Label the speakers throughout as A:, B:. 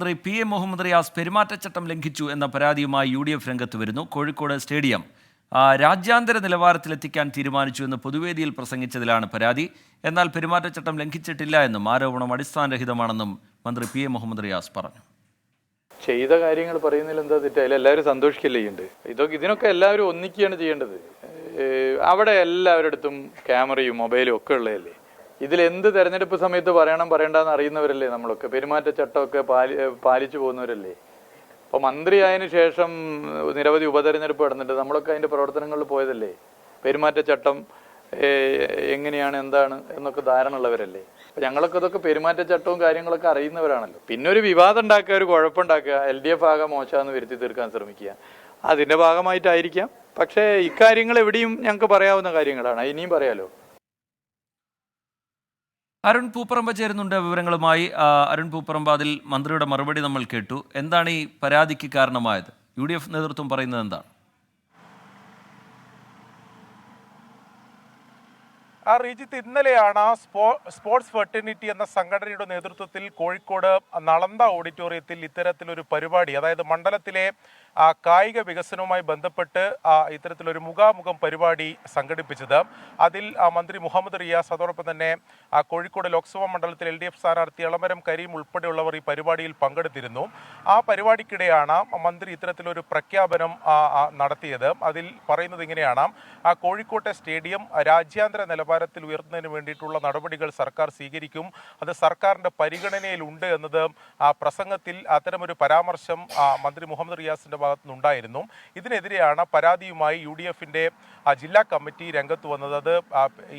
A: മന്ത്രി P A Muhammad Riyas പെരുമാറ്റച്ചട്ടം ലംഘിച്ചു എന്ന പരാതിയുമായി UDF രംഗത്ത് വരുന്നു. കോഴിക്കോട് സ്റ്റേഡിയം രാജ്യാന്തര നിലവാരത്തിലെത്തിക്കാൻ തീരുമാനിച്ചു എന്ന് പൊതുവേദിയിൽ പ്രസംഗിച്ചതിലാണ് പരാതി. എന്നാൽ പെരുമാറ്റച്ചട്ടം ലംഘിച്ചിട്ടില്ല എന്നും ആരോപണം അടിസ്ഥാനരഹിതമാണെന്നും മന്ത്രി പി എ മുഹമ്മദ് റിയാസ് പറഞ്ഞു.
B: ചെയ്ത കാര്യങ്ങൾ പറയുന്നതിൽ എന്താ തെറ്റ്? എല്ലാവരും സന്തോഷിക്കല്ലേ ചെയ്യേണ്ടത്? ഇതിനൊക്കെ എല്ലാവരും ഒന്നിക്കുകയാണ് ചെയ്യേണ്ടത്. അവിടെ എല്ലാവരുടെ അടുത്തും ക്യാമറയും മൊബൈലും ഒക്കെ ഉള്ളതല്ലേ. ഇതിലെന്ത് തെരഞ്ഞെടുപ്പ് സമയത്ത് പറയണ്ടെന്ന് അറിയുന്നവരല്ലേ നമ്മളൊക്കെ. പെരുമാറ്റച്ചട്ടമൊക്കെ പാലിച്ചു പോകുന്നവരല്ലേ. അപ്പോൾ മന്ത്രിയായതിനു ശേഷം നിരവധി ഉപതെരഞ്ഞെടുപ്പ് നടന്നിട്ട് നമ്മളൊക്കെ അതിൻ്റെ പ്രവർത്തനങ്ങളിൽ പോയതല്ലേ. പെരുമാറ്റച്ചട്ടം എങ്ങനെയാണ് എന്താണ് എന്നൊക്കെ ധാരണ ഉള്ളവരല്ലേ. അപ്പം ഞങ്ങളൊക്കെ ഇതൊക്കെ പെരുമാറ്റച്ചട്ടവും കാര്യങ്ങളൊക്കെ അറിയുന്നവരാണല്ലോ. പിന്നെ ഒരു വിവാദം ഉണ്ടാക്കുക, ഒരു കുഴപ്പമുണ്ടാക്കുക, LDF ആകെ മോശമെന്ന് വരുത്തി തീർക്കാൻ ശ്രമിക്കുക, അതിൻ്റെ ഭാഗമായിട്ടായിരിക്കാം. പക്ഷേ ഇക്കാര്യങ്ങൾ എവിടെയും ഞങ്ങൾക്ക് പറയാവുന്ന കാര്യങ്ങളാണ്. ഇനിയും പറയാലോ.
A: അരുൺ പൂപ്പറമ്പ ചേരുന്നുണ്ട് വിവരങ്ങളുമായി. അരുൺ പൂപ്പറമ്പ, അതിൽ മന്ത്രിയുടെ മറുപടി നമ്മൾ കേട്ടു. എന്താണ് ഈ പരാതിക്ക് കാരണമായത്? UDF നേതൃത്വം പറയുന്നത് എന്താണ്?
C: റീജിത്ത്, ഇന്നലെയാണ് സ്പോർട്സ് ഫെർട്ടിനിറ്റി എന്ന സംഘടനയുടെ നേതൃത്വത്തിൽ കോഴിക്കോട് നളന്ദ ഓഡിറ്റോറിയത്തിൽ ഇത്തരത്തിലൊരു പരിപാടി, അതായത് മണ്ഡലത്തിലെ കായിക വികസനവുമായി ബന്ധപ്പെട്ട് ഇത്തരത്തിലൊരു മുഖാമുഖം പരിപാടി സംഘടിപ്പിച്ചത്. അതിൽ മന്ത്രി മുഹമ്മദ് റിയാസ്, അതോടൊപ്പം തന്നെ കോഴിക്കോട് ലോക്സഭാ മണ്ഡലത്തിൽ LDF സ്ഥാനാർത്ഥി എളമരം കരീം ഉൾപ്പെടെയുള്ളവർ ഈ പരിപാടിയിൽ പങ്കെടുത്തിരുന്നു. ആ പരിപാടിക്കിടെയാണ് മന്ത്രി ഇത്തരത്തിലൊരു പ്രഖ്യാപനം നടത്തിയത്. അതിൽ പറയുന്നത് ഇങ്ങനെയാണ്: കോഴിക്കോട്ടെ സ്റ്റേഡിയം രാജ്യാന്തര നിലവാരത്തിൽ ഉയർത്തുന്നതിന് വേണ്ടിയിട്ടുള്ള നടപടികൾ സർക്കാർ സ്വീകരിക്കും, അത് സർക്കാരിൻ്റെ പരിഗണനയിലുണ്ട് എന്നത് പ്രസംഗത്തിൽ അത്തരമൊരു പരാമർശം മന്ത്രി മുഹമ്മദ് റിയാസിൻ്റെ ഭാഗത്തുനിന്നുണ്ടായിരുന്നു. ഇതിനെതിരെയാണ് പരാതിയുമായി UDFൻ്റെ ജില്ലാ കമ്മിറ്റി രംഗത്ത് വന്നത്. അത്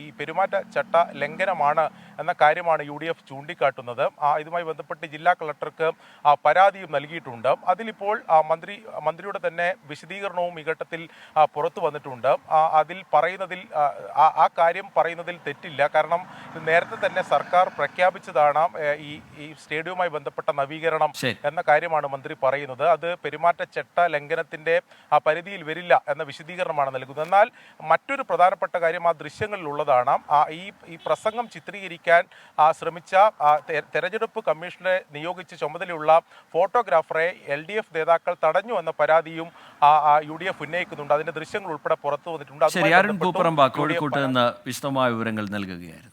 C: ഈ പെരുമാറ്റച്ചട്ട ലംഘനമാണ് എന്ന കാര്യമാണ് UDF ചൂണ്ടിക്കാട്ടുന്നത്. ഇതുമായി ബന്ധപ്പെട്ട് ജില്ലാ കളക്ടർക്ക് പരാതിയും നൽകിയിട്ടുണ്ട്. അതിലിപ്പോൾ മന്ത്രിയുടെ തന്നെ വിശദീകരണവും ഈ ഘട്ടത്തിൽ പുറത്തു വന്നിട്ടുണ്ട്. അതിൽ പറയുന്നതിൽ ആ കാര്യം പറയുന്നതിൽ തെറ്റില്ല. കാരണം നേരത്തെ തന്നെ സർക്കാർ പ്രഖ്യാപിച്ചതാണ് ഈ സ്റ്റേഡിയവുമായി ബന്ധപ്പെട്ട നവീകരണം എന്ന കാര്യമാണ് മന്ത്രി പറയുന്നത്. അത് പെരുമാറ്റച്ചട്ട ലംഘനത്തിന്റെ പരിധിയിൽ വരില്ല എന്ന വിശദീകരണമാണ് നൽകുന്നത്. എന്നാൽ മറ്റൊരു പ്രധാനപ്പെട്ട കാര്യം ആ ദൃശ്യങ്ങളിലുള്ളതാണ്. ഈ പ്രസംഗം ചിത്രീകരിക്കാൻ ശ്രമിച്ച തെരഞ്ഞെടുപ്പ് കമ്മീഷനെ നിയോഗിച്ച് ചുമതലയുള്ള ഫോട്ടോഗ്രാഫറെ LDF നേതാക്കൾ തടഞ്ഞു എന്ന പരാതിയും UDF ഉന്നയിക്കുന്നുണ്ട്. അതിന്റെ ദൃശ്യങ്ങൾ ഉൾപ്പെടെ പുറത്തു വന്നിട്ടുണ്ട്.
A: ശരി, അരുൺ പൂപ്പറമ്പ കോഴിക്കോട്ട് നിന്ന് വിശദമായ വിവരങ്ങൾ നൽകുകയായിരുന്നു.